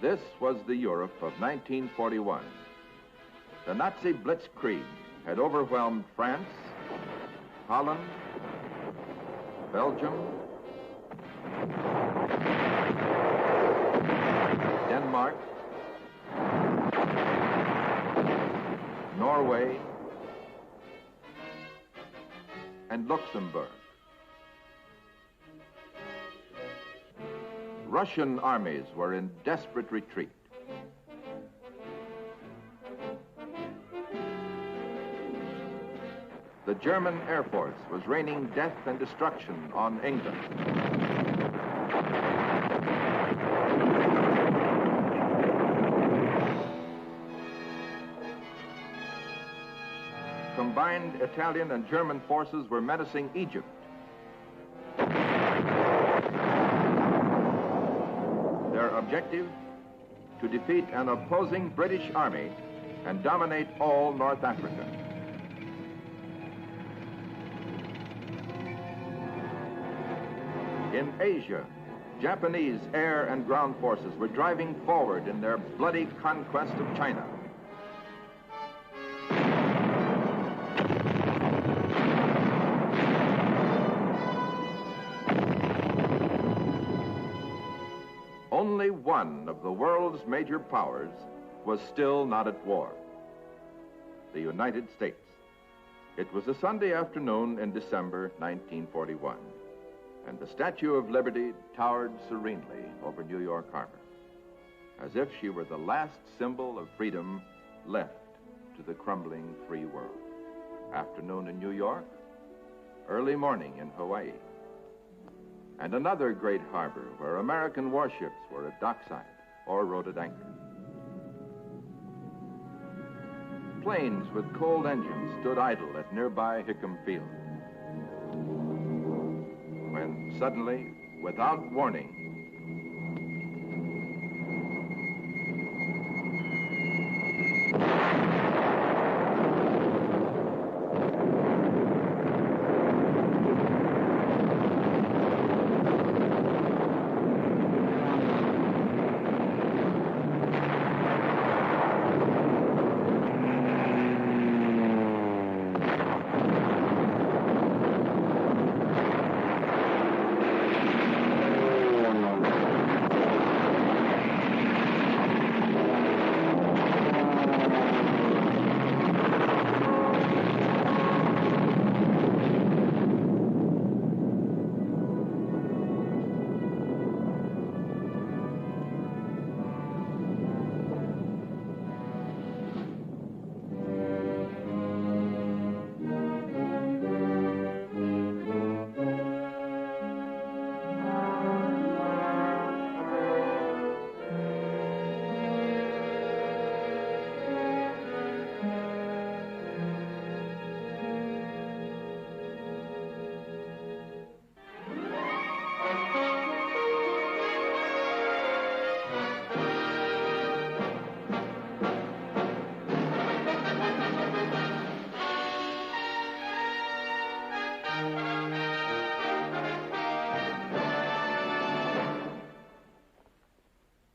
This was the Europe of 1941. The Nazi blitzkrieg had overwhelmed France, Holland, Belgium, Denmark, Norway, and Luxembourg. Russian armies were in desperate retreat. The German Air Force was raining death and destruction on England. Combined Italian and German forces were menacing Egypt. Their objective, to defeat an opposing British army and dominate all North Africa. In Asia, Japanese air and ground forces were driving forward in their bloody conquest of China. Only one of the world's major powers was still not at war: the United States. It was a Sunday afternoon in December 1941, and the Statue of Liberty towered serenely over New York Harbor, as if she were the last symbol of freedom left to the crumbling free world. Afternoon in New York, early morning in Hawaii, and another great harbor where American warships were at dockside or rode at anchor. Planes with cold engines stood idle at nearby Hickam Field, when suddenly, without warning,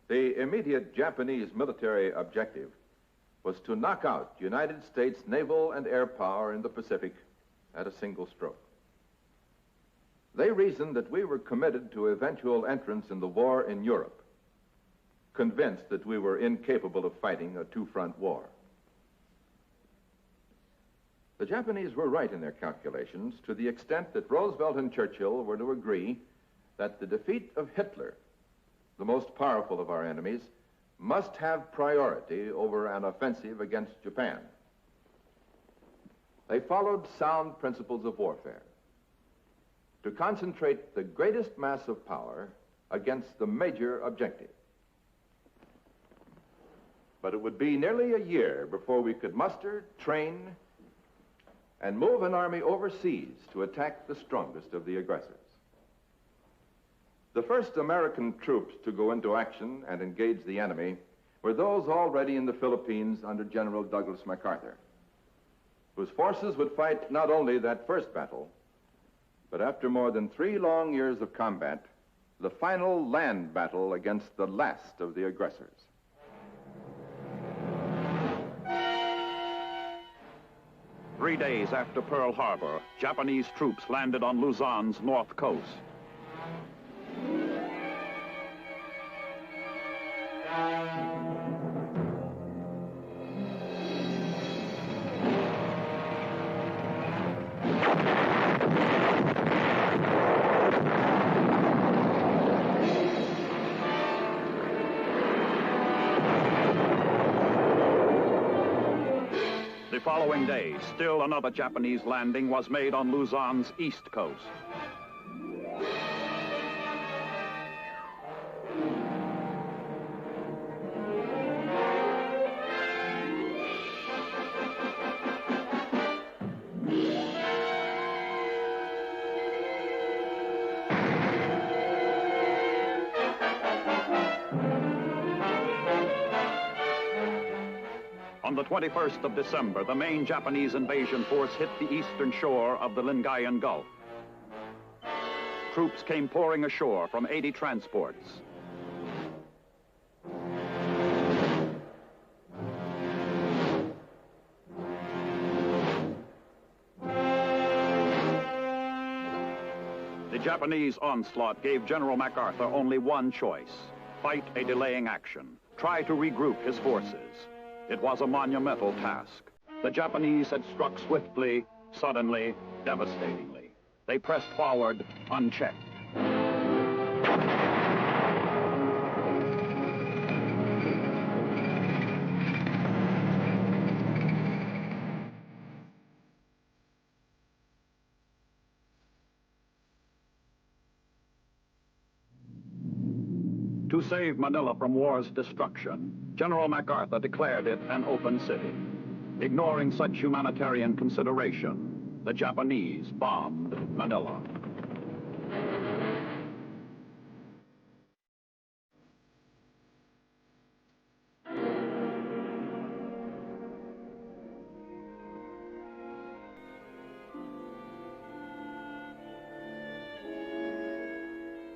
the immediate Japanese military objective was to knock out United States naval and air power in the Pacific at a single stroke. They reasoned that we were committed to eventual entrance in the war in Europe, convinced that we were incapable of fighting a two-front war. The Japanese were right in their calculations to the extent that Roosevelt and Churchill were to agree that the defeat of Hitler, the most powerful of our enemies, must have priority over an offensive against Japan. They followed sound principles of warfare to concentrate the greatest mass of power against the major objective. But it would be nearly a year before we could muster, train, and move an army overseas to attack the strongest of the aggressors. The first American troops to go into action and engage the enemy were those already in the Philippines under General Douglas MacArthur, whose forces would fight not only that first battle, but after more than 3 long years of combat, the final land battle against the last of the aggressors. Three days after Pearl Harbor, Japanese troops landed on Luzon's north coast. The following day, still another Japanese landing was made on Luzon's east coast. On the 21st of December, the main Japanese invasion force hit the eastern shore of the Lingayen Gulf. Troops came pouring ashore from 80 transports. The Japanese onslaught gave General MacArthur only one choice: fight a delaying action, try to regroup his forces. It was a monumental task. The Japanese had struck swiftly, suddenly, devastatingly. They pressed forward unchecked. To save Manila from war's destruction, General MacArthur declared it an open city. Ignoring such humanitarian consideration, the Japanese bombed Manila.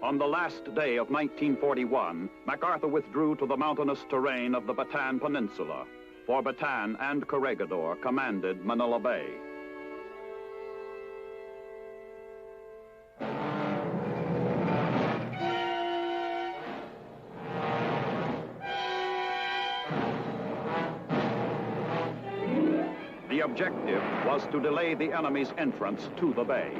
On the last day of 1941, MacArthur withdrew to the mountainous terrain of the Bataan Peninsula, for Bataan and Corregidor commanded Manila Bay. The objective was to delay the enemy's entrance to the bay.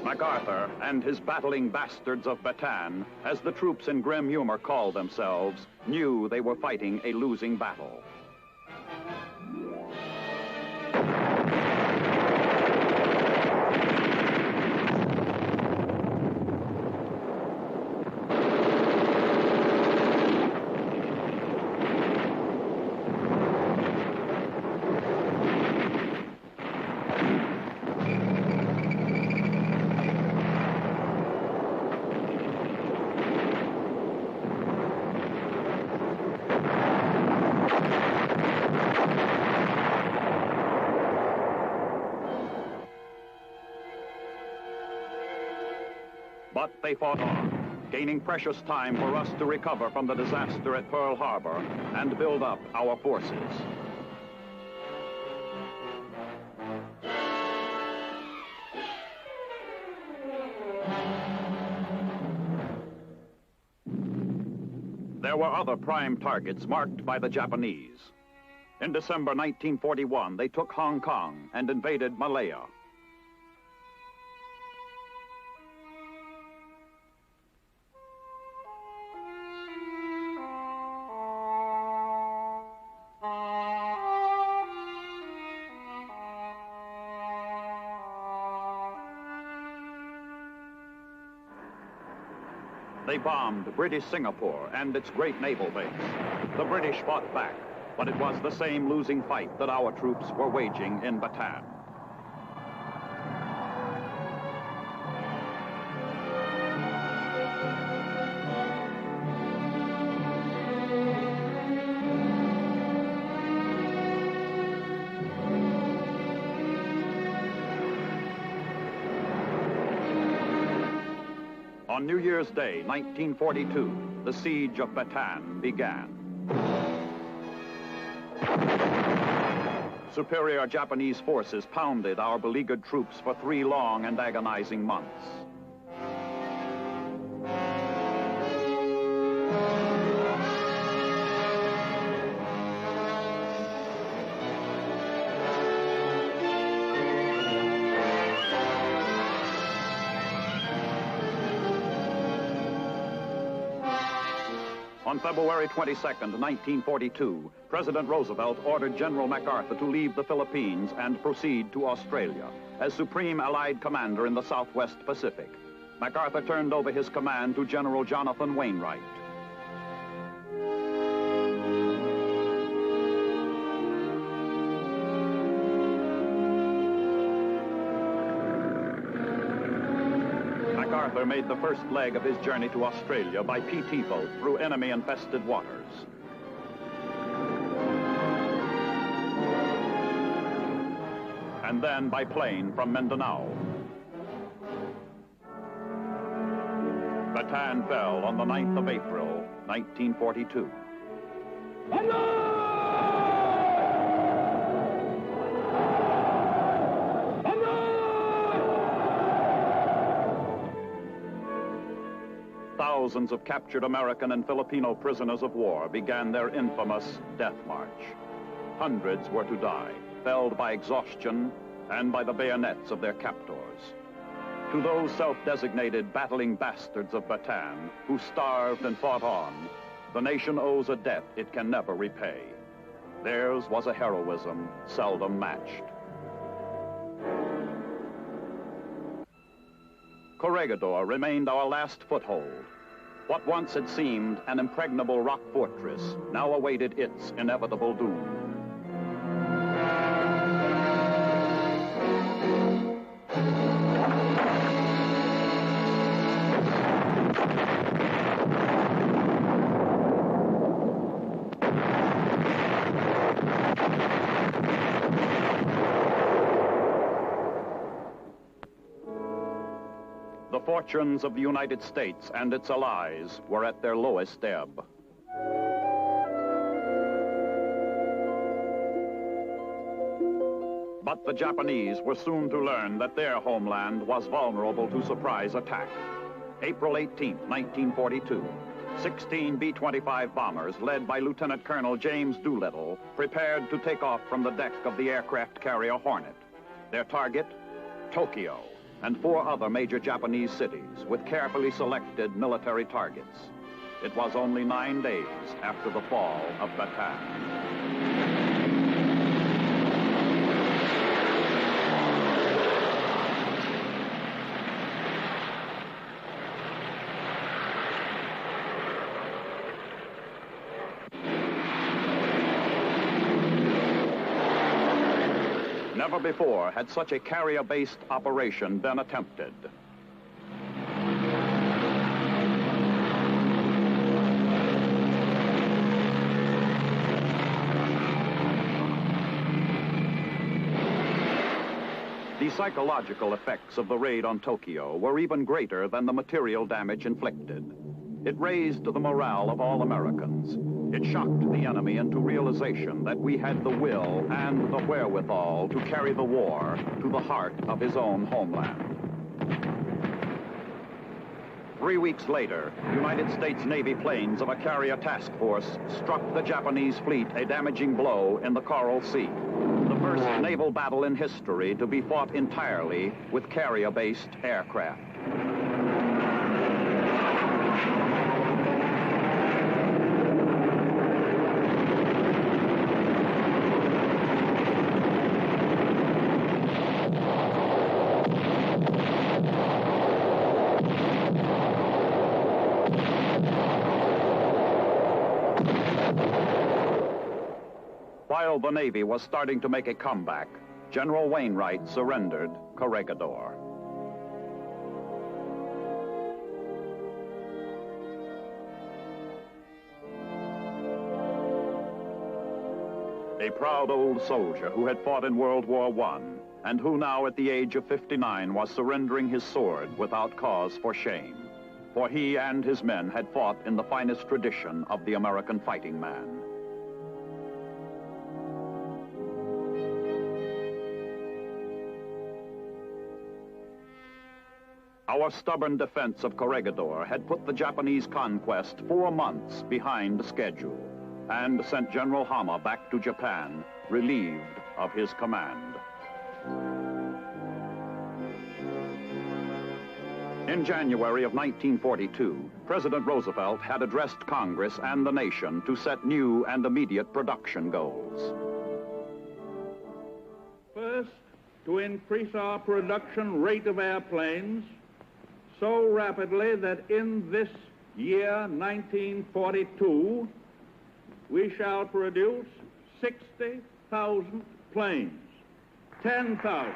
MacArthur and his battling bastards of Bataan, as the troops in grim humor called themselves, knew they were fighting a losing battle. But they fought on, gaining precious time for us to recover from the disaster at Pearl Harbor and build up our forces. There were other prime targets marked by the Japanese. In December 1941, they took Hong Kong and invaded Malaya. They bombed British Singapore and its great naval base. The British fought back. But it was the same losing fight that our troops were waging in Bataan. On New Year's Day, 1942, the siege of Bataan began. Superior Japanese forces pounded our beleaguered troops for 3 long and agonizing months. On February 22nd, 1942, President Roosevelt ordered General MacArthur to leave the Philippines and proceed to Australia as Supreme Allied Commander in the Southwest Pacific. MacArthur turned over his command to General Jonathan Wainwright. MacArthur made the first leg of his journey to Australia by PT boat through enemy-infested waters. And then by plane from Mindanao. Bataan fell on the 9th of April, 1942. Thousands of captured American and Filipino prisoners of war began their infamous death march. Hundreds were to die, felled by exhaustion and by the bayonets of their captors. To those self-designated battling bastards of Bataan who starved and fought on, the nation owes a debt it can never repay. Theirs was a heroism seldom matched. Corregidor remained our last foothold. What once had seemed an impregnable rock fortress now awaited its inevitable doom. The fortunes of the United States and its allies were at their lowest ebb. But the Japanese were soon to learn that their homeland was vulnerable to surprise attack. April 18, 1942, 16 B-25 bombers led by Lieutenant Colonel James Doolittle prepared to take off from the deck of the aircraft carrier Hornet. Their target, Tokyo, and 4 other major Japanese cities with carefully selected military targets. It was only 9 days after the fall of Bataan. Never before had such a carrier-based operation been attempted. The psychological effects of the raid on Tokyo were even greater than the material damage inflicted. It raised the morale of all Americans. It shocked the enemy into realization that we had the will and the wherewithal to carry the war to the heart of his own homeland. 3 weeks later, United States Navy planes of a carrier task force struck the Japanese fleet a damaging blow in the Coral Sea. The first naval battle in history to be fought entirely with carrier-based aircraft. While the Navy was starting to make a comeback, General Wainwright surrendered Corregidor. A proud old soldier who had fought in World War I and who now at the age of 59 was surrendering his sword without cause for shame. For he and his men had fought in the finest tradition of the American fighting man. Our stubborn defense of Corregidor had put the Japanese conquest 4 months behind schedule and sent General Hama back to Japan, relieved of his command. In January of 1942, President Roosevelt had addressed Congress and the nation to set new and immediate production goals. First, to increase our production rate of airplanes so rapidly that in this year, 1942, we shall produce 60,000 planes, 10,000.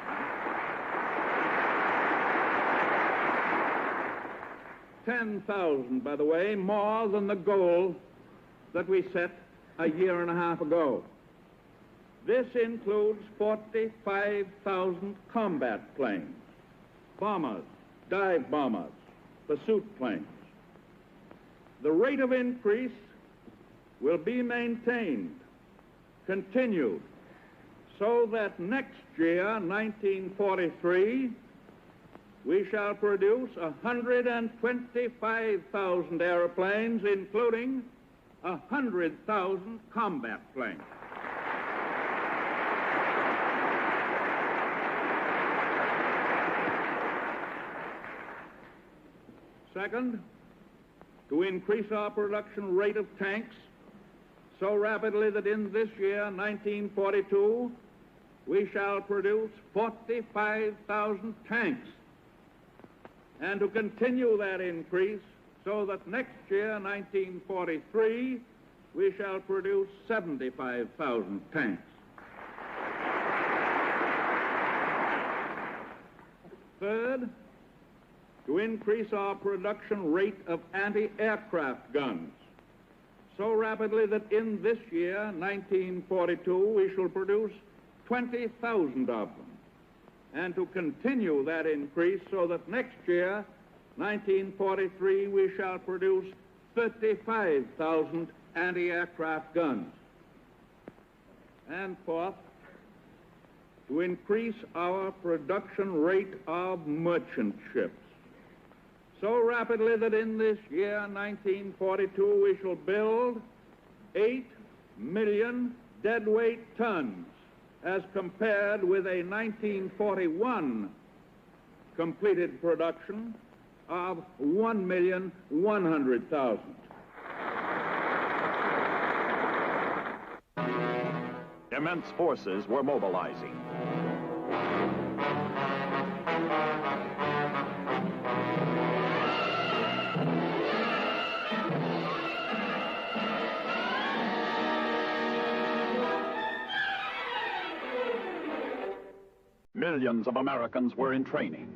10,000, by the way, more than the goal that we set a year and a half ago. This includes 45,000 combat planes, bombers, dive bombers, pursuit planes. The rate of increase will be maintained, continued, so that next year, 1943, we shall produce 125,000 airplanes, including 100,000 combat planes. Second, to increase our production rate of tanks so rapidly that in this year, 1942, we shall produce 45,000 tanks, and to continue that increase so that next year, 1943, we shall produce 75,000 tanks. Third, to increase our production rate of anti-aircraft guns so rapidly that in this year, 1942, we shall produce 20,000 of them, and to continue that increase so that next year, 1943, we shall produce 35,000 anti-aircraft guns. And fourth, to increase our production rate of merchant ships so rapidly that in this year, 1942, we shall build 8 million deadweight tons as compared with a 1941 completed production of 1,100,000. Immense forces were mobilizing. Millions of Americans were in training.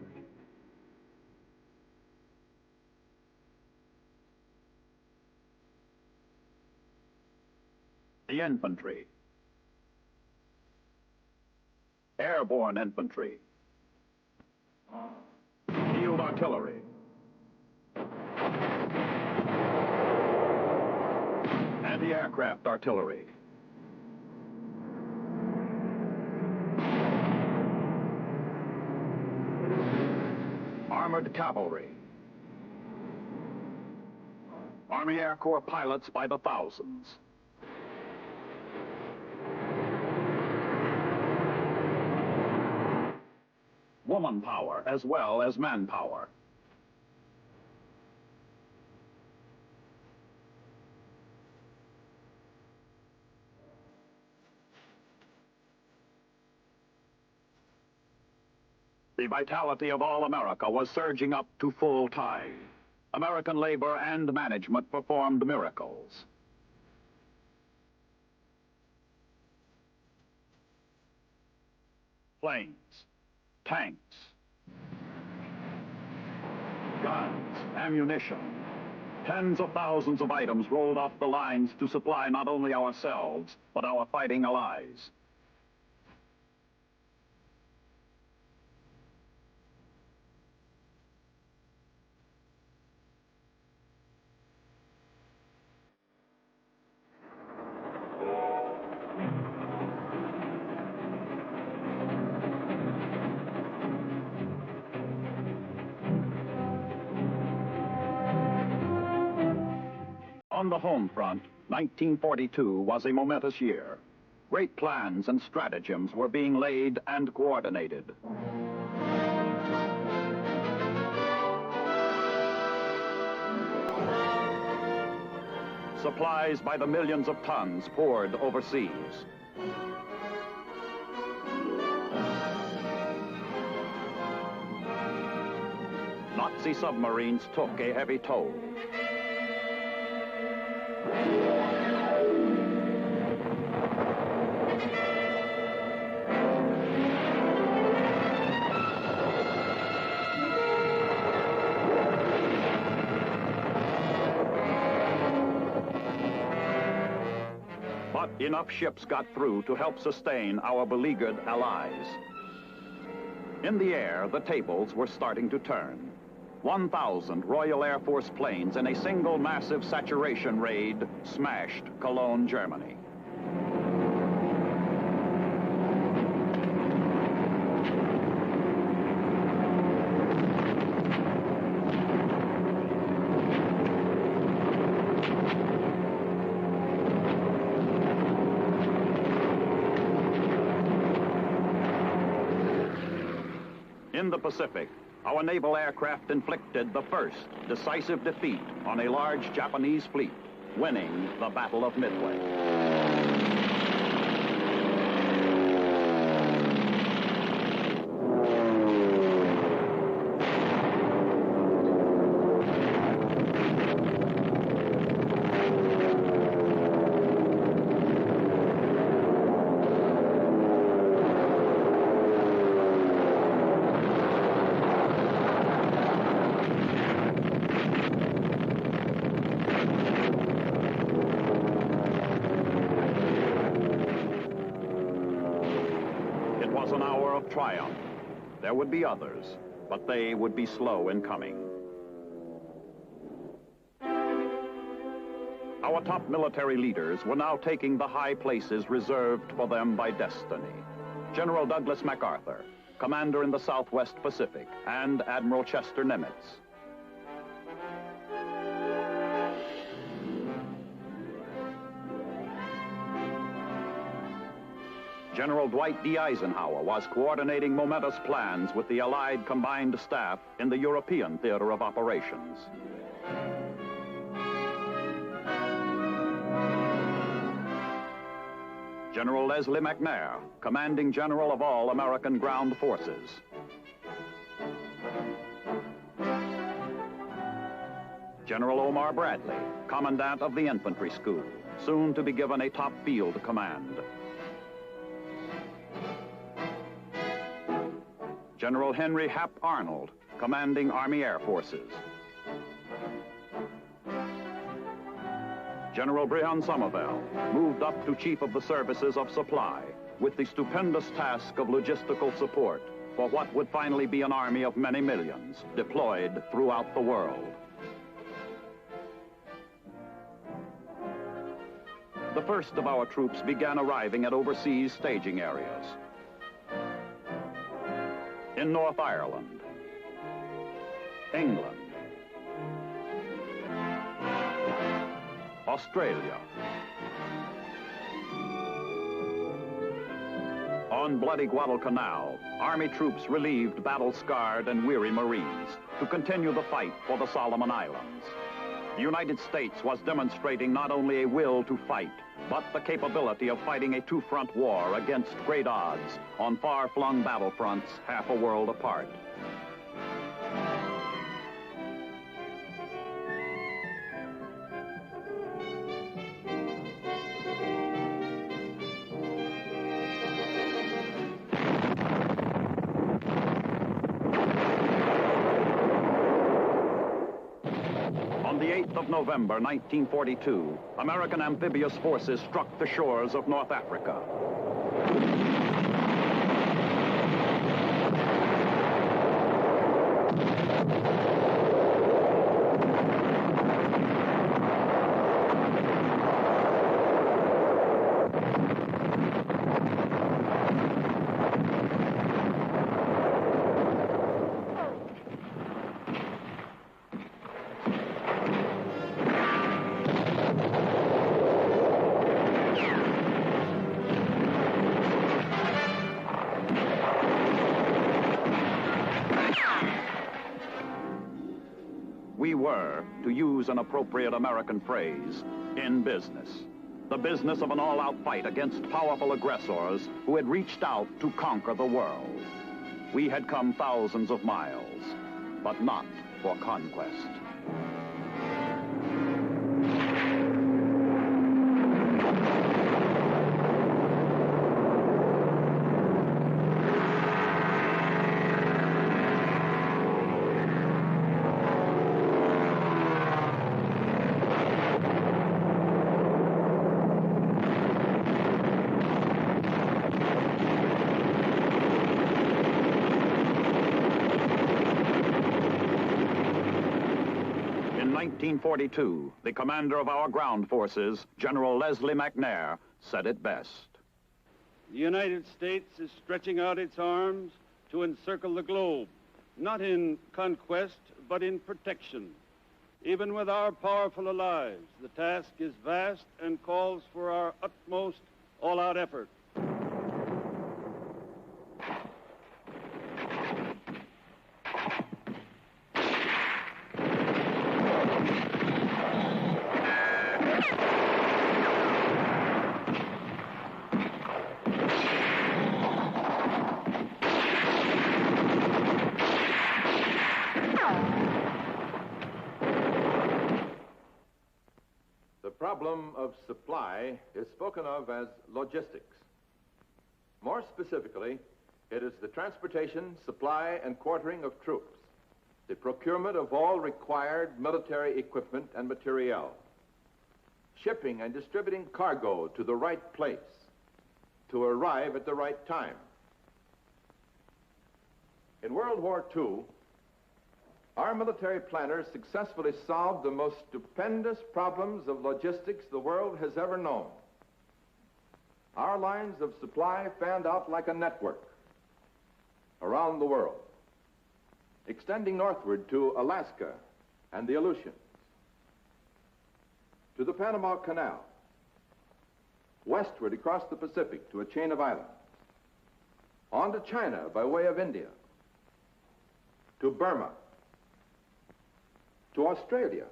The infantry, airborne infantry, field artillery, anti-aircraft artillery, armored cavalry, Army Air Corps pilots by the thousands. Woman power as well as manpower. The vitality of all America was surging up to full tide. American labor and management performed miracles. planes, tanks, guns, ammunition. Tens of thousands of items rolled off the lines to supply not only ourselves, but our fighting allies. On the home front, 1942 was a momentous year. Great plans and stratagems were being laid and coordinated. Supplies by the millions of tons poured overseas. Nazi submarines took a heavy toll. But enough ships got through to help sustain our beleaguered allies. In the air, the tables were starting to turn. 1,000 Royal Air Force planes in a single massive saturation raid smashed Cologne, Germany. In the Pacific, our naval aircraft inflicted the first decisive defeat on a large Japanese fleet, winning the Battle of Midway. An hour of triumph. There would be others, but they would be slow in coming. Our top military leaders were now taking the high places reserved for them by destiny. General Douglas MacArthur, commander in the Southwest Pacific, and Admiral Chester Nimitz. General Dwight D. Eisenhower was coordinating momentous plans with the Allied combined staff in the European theater of operations. General Leslie McNair, commanding general of all American ground forces. General Omar Bradley, commandant of the infantry school, soon to be given a top field command. General Henry Hap Arnold, commanding Army Air Forces. General Brehon Somervell moved up to Chief of the Services of Supply with the stupendous task of logistical support for what would finally be an army of many millions deployed throughout the world. The first of our troops began arriving at overseas staging areas. In North Ireland, England, Australia. On bloody Guadalcanal, Army troops relieved battle-scarred and weary Marines to continue the fight for the Solomon Islands. The United States was demonstrating not only a will to fight, but the capability of fighting a two-front war against great odds on far-flung battlefronts half a world apart. of November, 1942, American amphibious forces struck the shores of North Africa. We were, to use an appropriate American phrase, in business. The business of an all-out fight against powerful aggressors who had reached out to conquer the world. We had come thousands of miles, but not for conquest. In 1942, the commander of our ground forces, General Leslie McNair, said it best. The United States is stretching out its arms to encircle the globe, not in conquest, but in protection. Even with our powerful allies, the task is vast and calls for our utmost all-out effort. The problem of supply is spoken of as logistics. More specifically, it is the transportation, supply, and quartering of troops, the procurement of all required military equipment and materiel, shipping and distributing cargo to the right place, to arrive at the right time. In World War II, our military planners successfully solved the most stupendous problems of logistics the world has ever known. Our lines of supply fanned out like a network around the world, extending northward to Alaska and the Aleutians, to the Panama Canal, westward across the Pacific to a chain of islands, on to China by way of India, to Burma, to Australia,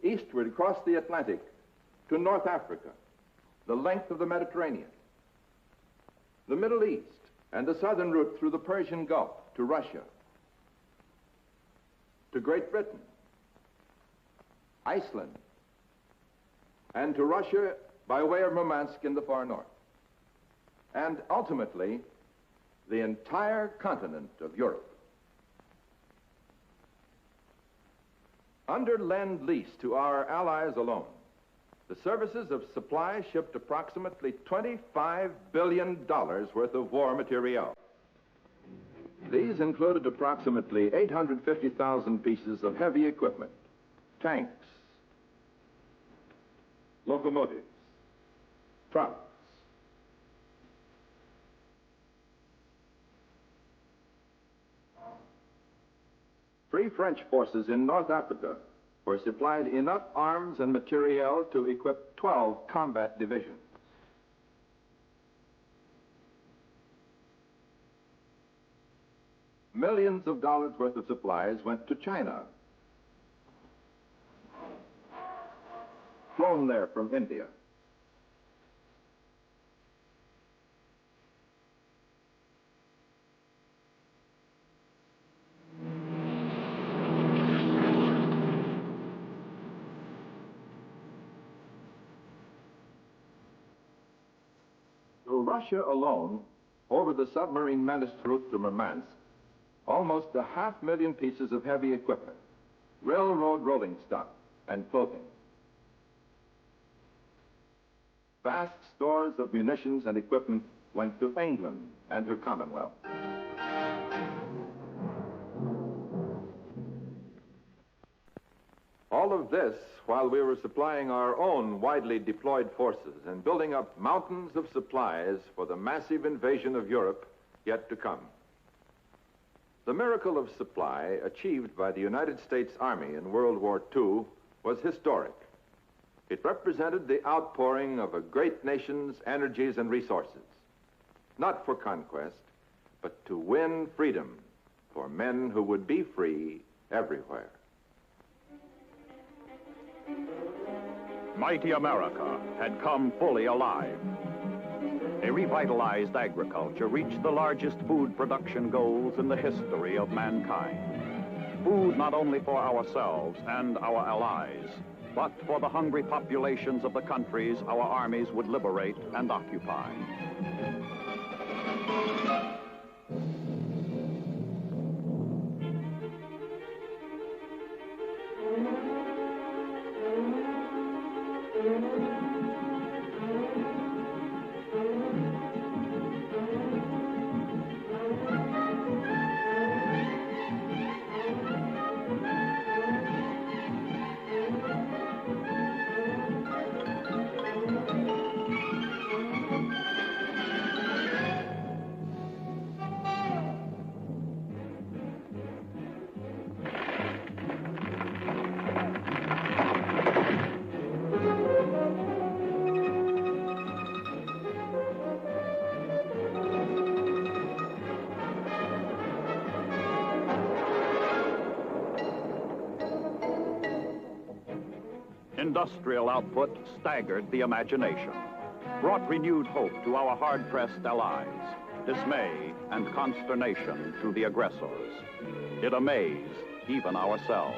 eastward across the Atlantic to North Africa, the length of the Mediterranean, the Middle East, and the southern route through the Persian Gulf to Russia, to Great Britain, Iceland, and to Russia by way of Murmansk in the far north, and ultimately the entire continent of Europe. Under Lend-Lease to our allies alone, the services of supply shipped approximately $25 billion worth of war materiel. These included approximately 850,000 pieces of heavy equipment, tanks, locomotives, trucks, Free French forces in North Africa were supplied enough arms and materiel to equip 12 combat divisions. Millions of dollars worth of supplies went to China, flown there from India. Russia alone, over the submarine menace route to Murmansk, almost 500,000 pieces of heavy equipment, railroad rolling stock, and clothing. Vast stores of munitions and equipment went to England and her Commonwealth. All of this while we were supplying our own widely deployed forces and building up mountains of supplies for the massive invasion of Europe yet to come. The miracle of supply achieved by the United States Army in World War II was historic. It represented the outpouring of a great nation's energies and resources, not for conquest, but to win freedom for men who would be free everywhere. Mighty America had come fully alive. A revitalized agriculture reached the largest food production goals in the history of mankind. Food not only for ourselves and our allies, but for the hungry populations of the countries our armies would liberate and occupy. Industrial output staggered the imagination, brought renewed hope to our hard-pressed allies, dismay and consternation to the aggressors. It amazed even ourselves.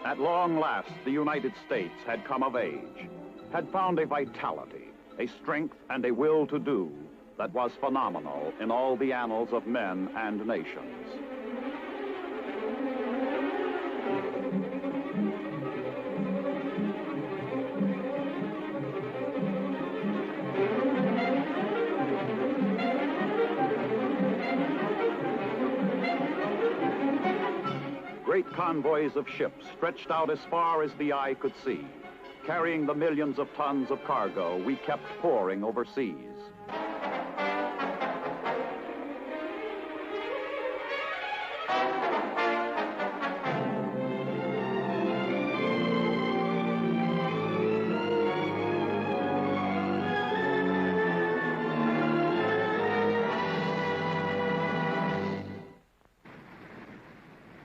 At long last, the United States had come of age, had found a vitality, a strength, and a will to do that was phenomenal in all the annals of men and nations. Great convoys of ships stretched out as far as the eye could see, carrying the millions of tons of cargo we kept pouring overseas.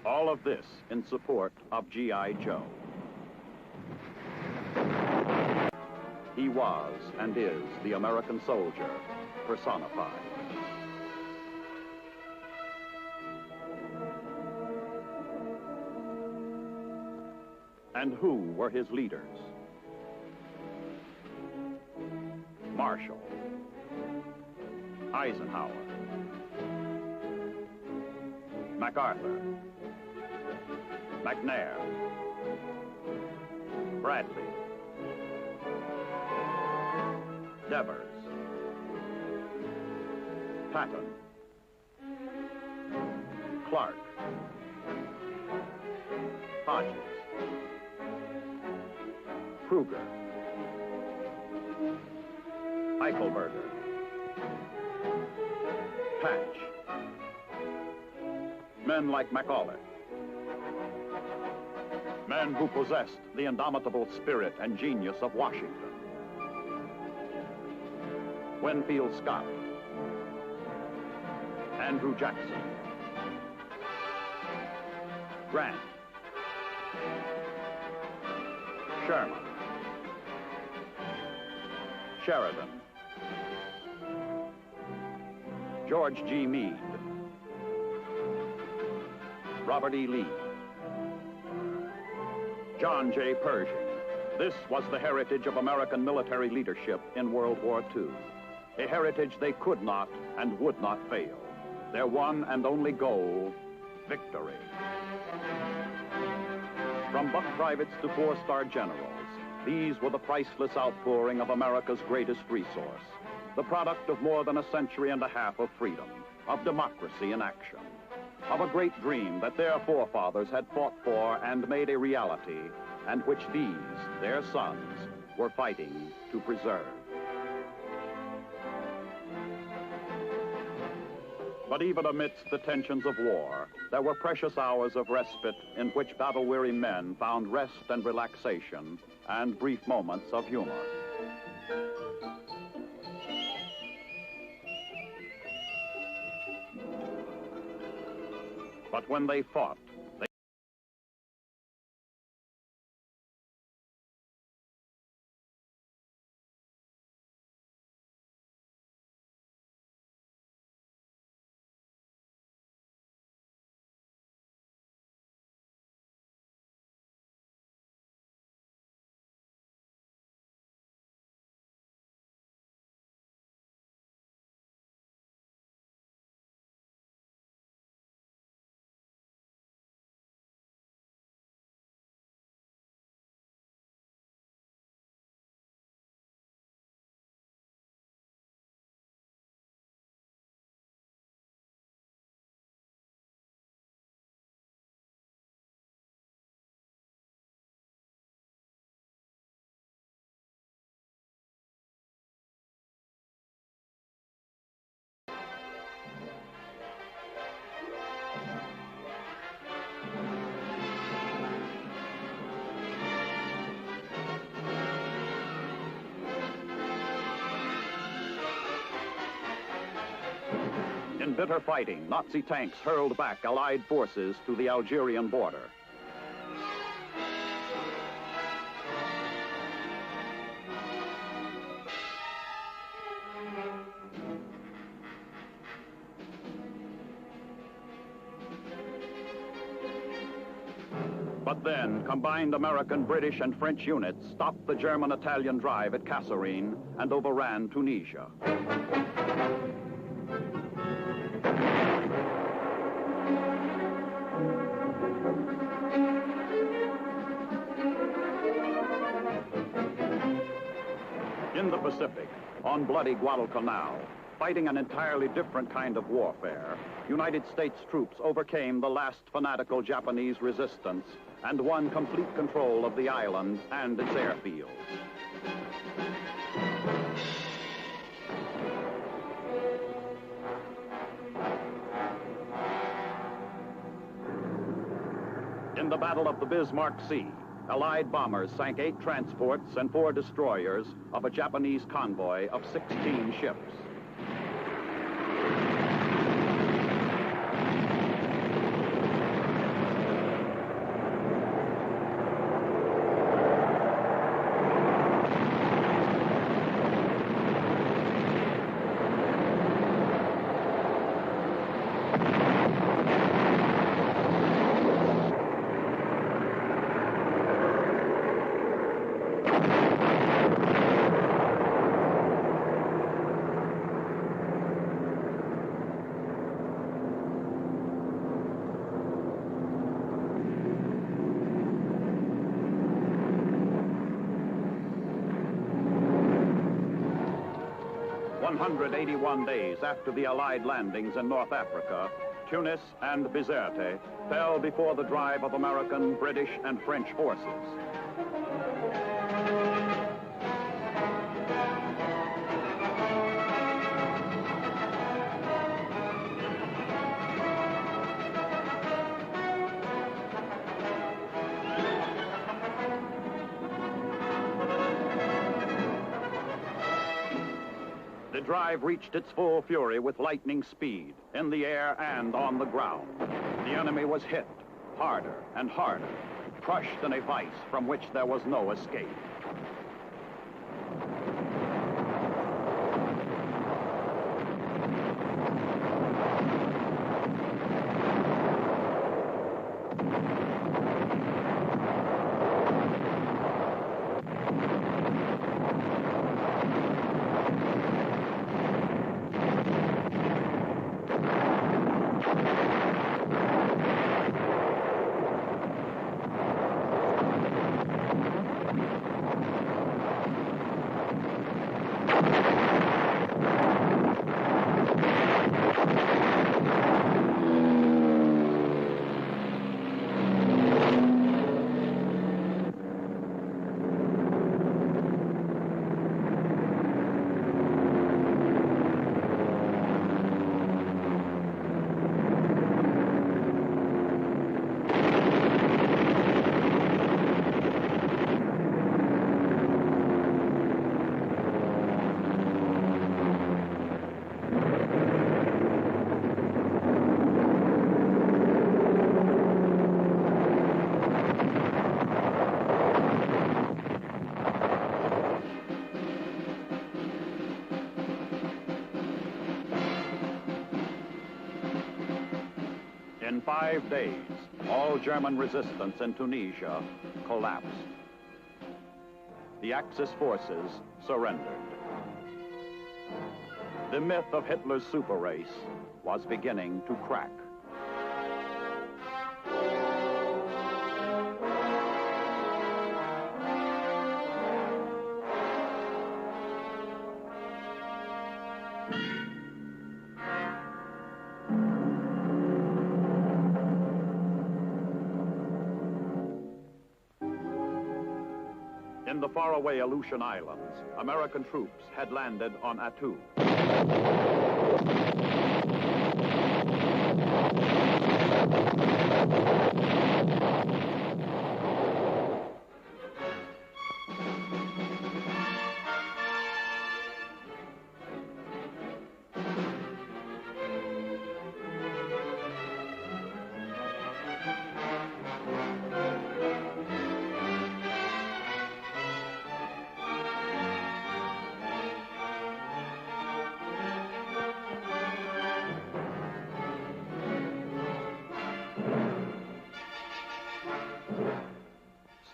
All of this in support of G.I. Joe. He was and is the American soldier personified. And who were his leaders? Marshall, Eisenhower, MacArthur, McNair, Bradley, Devers, Patton, Clark, Hodges, Kruger, Eichelberger, Patch, men like McAuliffe, men who possessed the indomitable spirit and genius of Washington. Winfield Scott, Andrew Jackson, Grant, Sherman, Sheridan, George G. Meade, Robert E. Lee, John J. Pershing. This was the heritage of American military leadership in World War II, a heritage they could not and would not fail. Their one and only goal, victory. From buck privates to four-star generals, these were the priceless outpouring of America's greatest resource, the product of more than a century and a half of freedom, of democracy in action, of a great dream that their forefathers had fought for and made a reality, and which these, their sons, were fighting to preserve. But even amidst the tensions of war, there were precious hours of respite in which battle-weary men found rest and relaxation and brief moments of humor. But when they fought, in bitter fighting, Nazi tanks hurled back Allied forces to the Algerian border. But then, combined American, British, and French units stopped the German-Italian drive at Kasserine and overran Tunisia. In the Pacific, on bloody Guadalcanal, fighting an entirely different kind of warfare, United States troops overcame the last fanatical Japanese resistance and won complete control of the island and its airfields. In the Battle of the Bismarck Sea, Allied bombers sank 8 transports and 4 destroyers of a Japanese convoy of 16 ships. "181 days after the Allied landings in North Africa, Tunis and Bizerte fell before the drive of American, British, and French forces. The drive reached its full fury with lightning speed, in the air and on the ground. The enemy was hit harder and harder, crushed in a vice from which there was no escape. In 5 days, all German resistance in Tunisia collapsed. The Axis forces surrendered. The myth of Hitler's super race was beginning to crack. In the faraway Aleutian Islands, American troops had landed on Attu.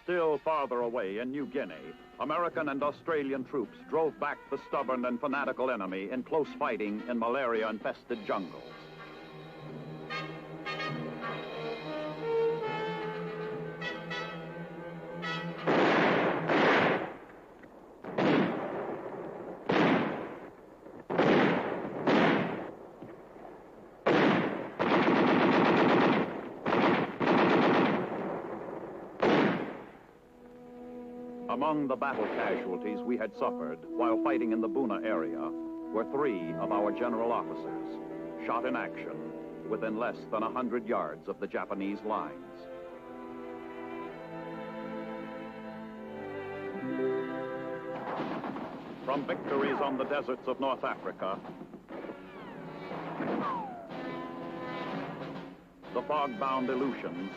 Still farther away in New Guinea, American and Australian troops drove back the stubborn and fanatical enemy in close fighting in malaria-infested jungles. Among the battle casualties we had suffered while fighting in the Buna area were 3 of our general officers, shot in action within less than 100 yards of the Japanese lines. From victories on the deserts of North Africa, the fog-bound Aleutians,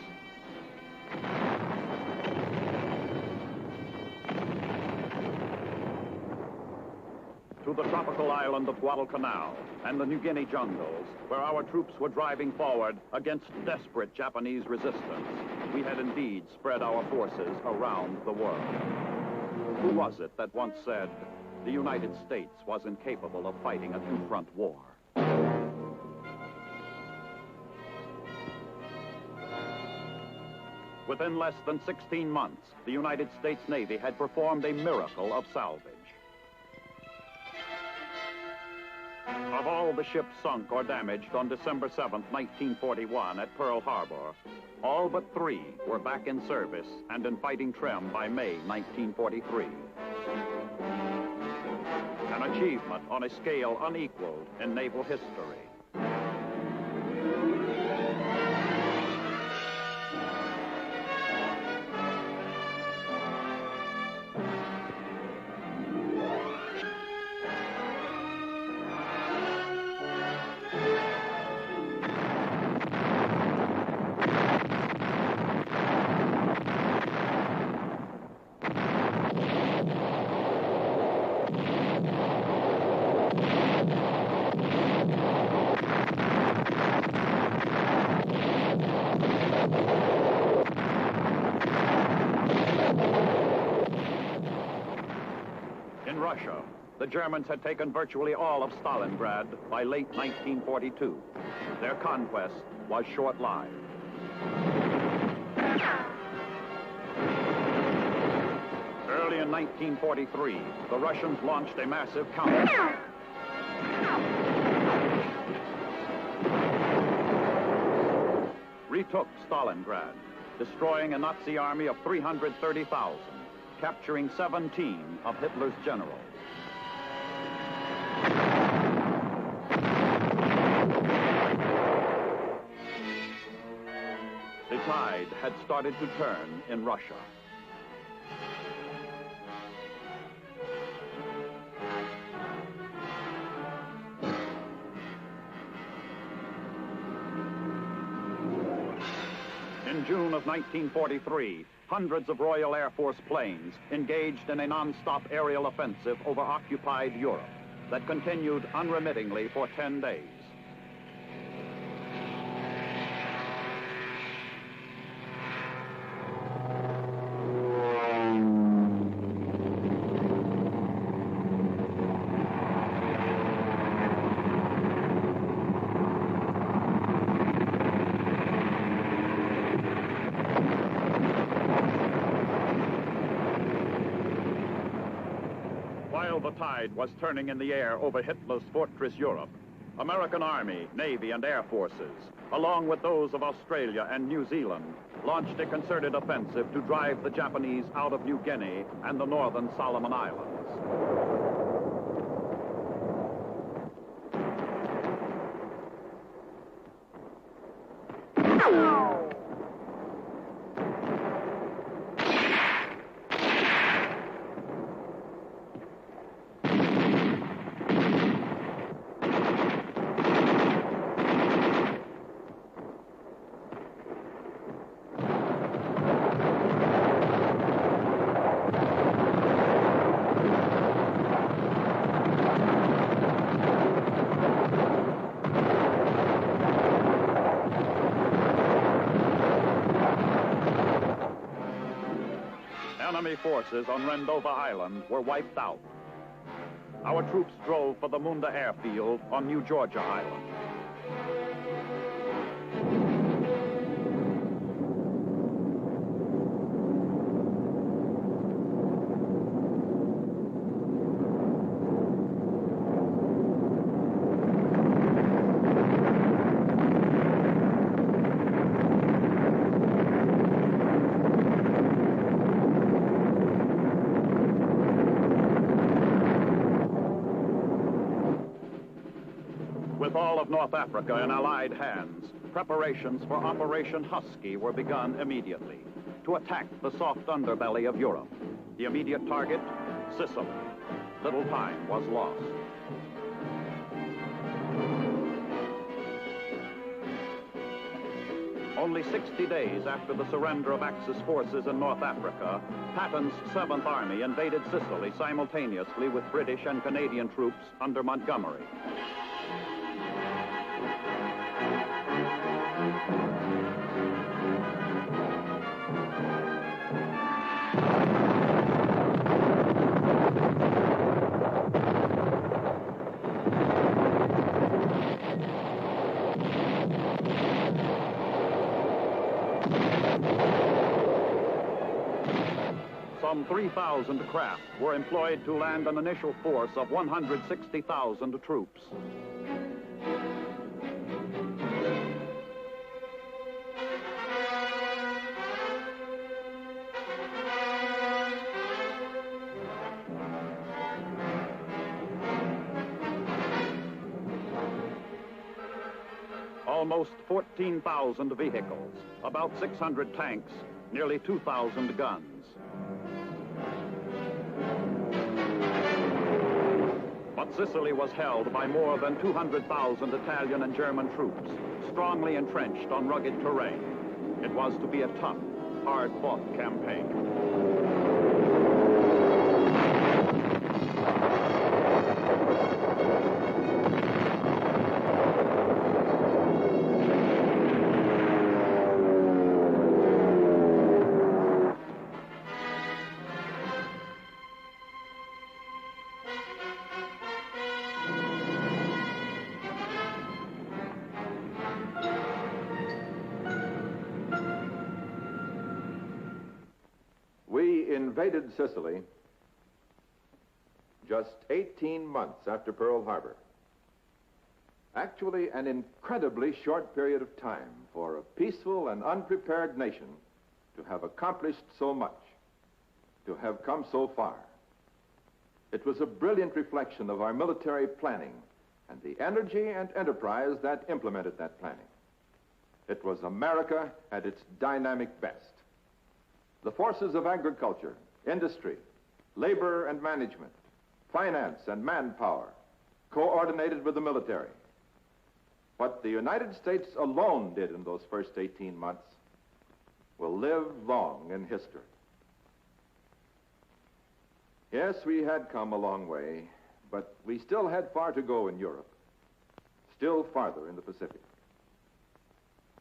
to the tropical island of Guadalcanal and the New Guinea jungles, where our troops were driving forward against desperate Japanese resistance, we had indeed spread our forces around the world. Who was it that once said, the United States was incapable of fighting a two-front war? Within less than 16 months, the United States Navy had performed a miracle of salvage. Of all the ships sunk or damaged on December 7th, 1941 at Pearl Harbor, all but 3 were back in service and in fighting trim by May 1943. An achievement on a scale unequaled in naval history. In Russia, the Germans had taken virtually all of Stalingrad by late 1942. Their conquest was short-lived. Early in 1943, the Russians launched a massive counterattack. Retook Stalingrad, destroying a Nazi army of 330,000, capturing 17 of Hitler's generals. The tide had started to turn in Russia. In June of 1943, hundreds of Royal Air Force planes engaged in a non-stop aerial offensive over occupied Europe that continued unremittingly for 10 days. While the tide was turning in the air over Hitler's fortress Europe, American Army, Navy, and Air Forces, along with those of Australia and New Zealand, launched a concerted offensive to drive the Japanese out of New Guinea and the northern Solomon Islands. Enemy forces on Rendova Island were wiped out. Our troops drove for the Munda Airfield on New Georgia Island. With all of North Africa in Allied hands, preparations for Operation Husky were begun immediately to attack the soft underbelly of Europe. The immediate target, Sicily. Little time was lost. Only 60 days after the surrender of Axis forces in North Africa, Patton's 7th Army invaded Sicily simultaneously with British and Canadian troops under Montgomery. Some 3,000 craft were employed to land an initial force of 160,000 troops. Almost 14,000 vehicles, about 600 tanks, nearly 2,000 guns. But Sicily was held by more than 200,000 Italian and German troops, strongly entrenched on rugged terrain. It was to be a tough, hard-fought campaign. invaded Sicily just 18 months after Pearl Harbor. Actually, an incredibly short period of time for a peaceful and unprepared nation to have accomplished so much, to have come so far. It was a brilliant reflection of our military planning and the energy and enterprise that implemented that planning. It was America at its dynamic best. The forces of agriculture, industry, labor and management, finance and manpower coordinated with the military. What the United States alone did in those first 18 months will live long in history. Yes, we had come a long way, but we still had far to go in Europe, still farther in the Pacific.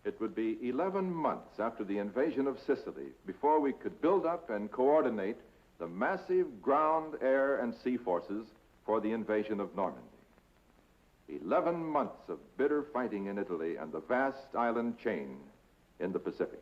It would be 11 months after the invasion of Sicily before we could build up and coordinate the massive ground, air, and sea forces for the invasion of Normandy. 11 months of bitter fighting in Italy and the vast island chain in the Pacific.